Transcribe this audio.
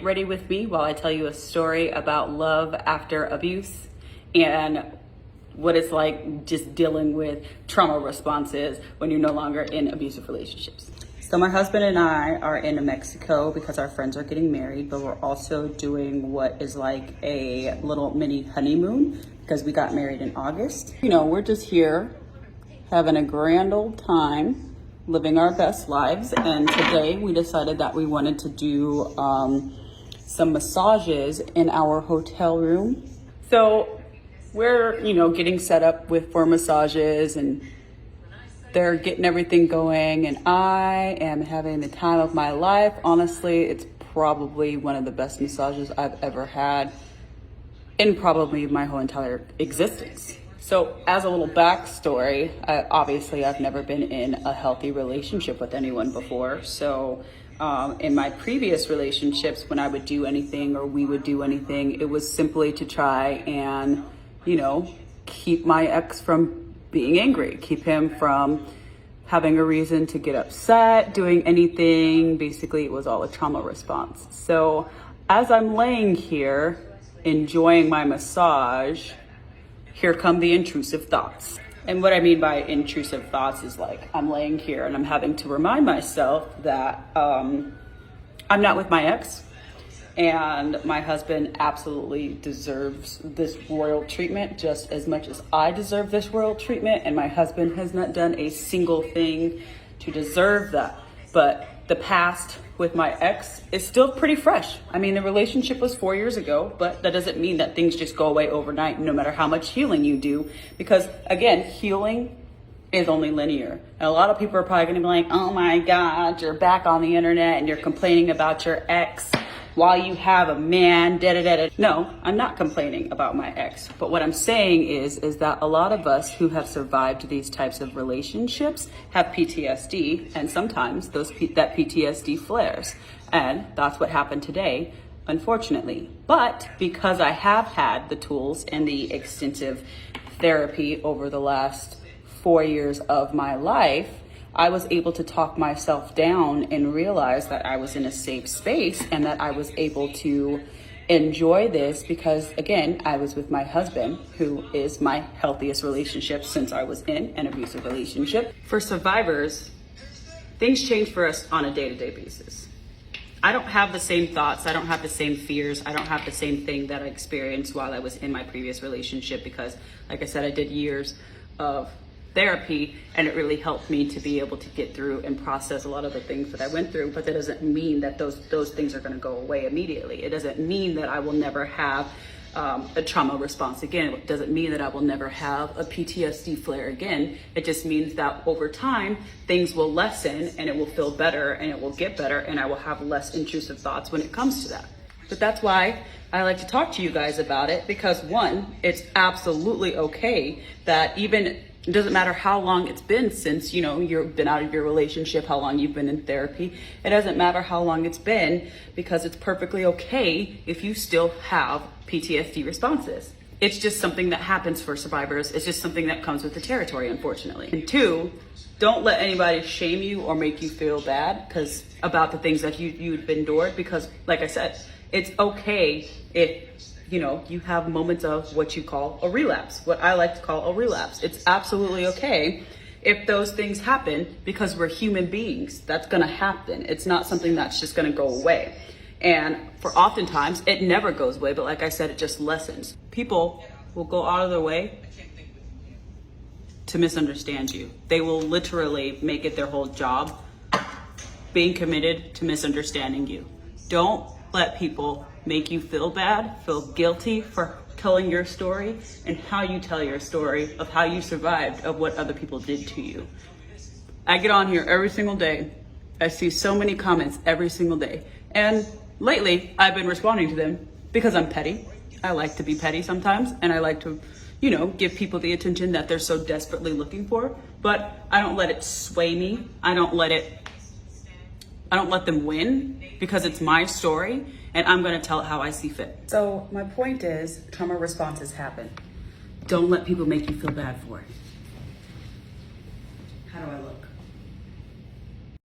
get ready with me while I tell you a story about love after abuse and what it's like just dealing with trauma responses when you're no longer in abusive relationships. So my husband and I are in Mexico because our friends are getting married, but we're also doing what is like a little mini honeymoon because we got married in August. You know, we're just here having a grand old time, living our best lives. And today we decided that we wanted to do some massages in our hotel room. So we're, getting set up for massages, and they're getting everything going, and I am having the time of my life. Honestly, it's probably one of the best massages I've ever had in probably my whole entire existence. So as a little backstory, I've never been in a healthy relationship with anyone before. So in my previous relationships, when I would do anything or we would do anything, it was simply to try and, keep my ex from being angry, keep him from having a reason to get upset, doing anything. Basically, it was all a trauma response. So as I'm laying here enjoying my massage, here come the intrusive thoughts. And what I mean by intrusive thoughts is like I'm laying here and I'm having to remind myself that I'm not with my ex, and my husband absolutely deserves this royal treatment just as much as I deserve this royal treatment, and my husband has not done a single thing to deserve that. But the past with my ex is still pretty fresh. I mean, the relationship was 4 years ago, but that doesn't mean that things just go away overnight, no matter how much healing you do. Because again, healing is only linear. And a lot of people are probably gonna be like, oh my God, you're back on the internet and you're complaining about your ex while you have a man, da-da-da-da. No, I'm not complaining about my ex. But what I'm saying is that a lot of us who have survived these types of relationships have PTSD, and sometimes that PTSD flares. And that's what happened today, unfortunately. But because I have had the tools and the extensive therapy over the last 4 years of my life, I was able to talk myself down and realize that I was in a safe space and that I was able to enjoy this because, again, I was with my husband, who is my healthiest relationship since I was in an abusive relationship. For survivors, things change for us on a day-to-day basis. I don't have the same thoughts. I don't have the same fears. I don't have the same thing that I experienced while I was in my previous relationship because, like I said, I did years of therapy, and it really helped me to be able to get through and process a lot of the things that I went through. But that doesn't mean that those things are going to go away immediately. It doesn't mean that I will never have a trauma response again. It doesn't mean that I will never have a PTSD flare again. It just means that over time things will lessen and it will feel better and it will get better, and I will have less intrusive thoughts when it comes to that. But that's why I like to talk to you guys about it, because one, it's absolutely okay that it doesn't matter how long it's been since, you've been out of your relationship, how long you've been in therapy. It doesn't matter how long it's been, because it's perfectly okay if you still have PTSD responses. It's just something that happens for survivors. It's just something that comes with the territory, unfortunately. And two, don't let anybody shame you or make you feel bad about the things that you've endured, because like I said, it's okay if you have moments of what you call a relapse, what I like to call a relapse. It's absolutely okay if those things happen, because we're human beings. That's gonna happen. It's not something that's just gonna go away. And for oftentimes, it never goes away, but like I said, it just lessens. People will go out of their way to misunderstand you. They will literally make it their whole job being committed to misunderstanding you. Don't let people make you feel bad, feel guilty for telling your story and how you tell your story of how you survived, of what other people did to you. I get on here every single day. I see so many comments every single day. And lately, I've been responding to them because I'm petty. I like to be petty sometimes, and I like to, give people the attention that they're so desperately looking for. But I don't let it sway me. I don't let them win, because it's my story and I'm going to tell it how I see fit. So my point is, trauma responses happen. Don't let people make you feel bad for it.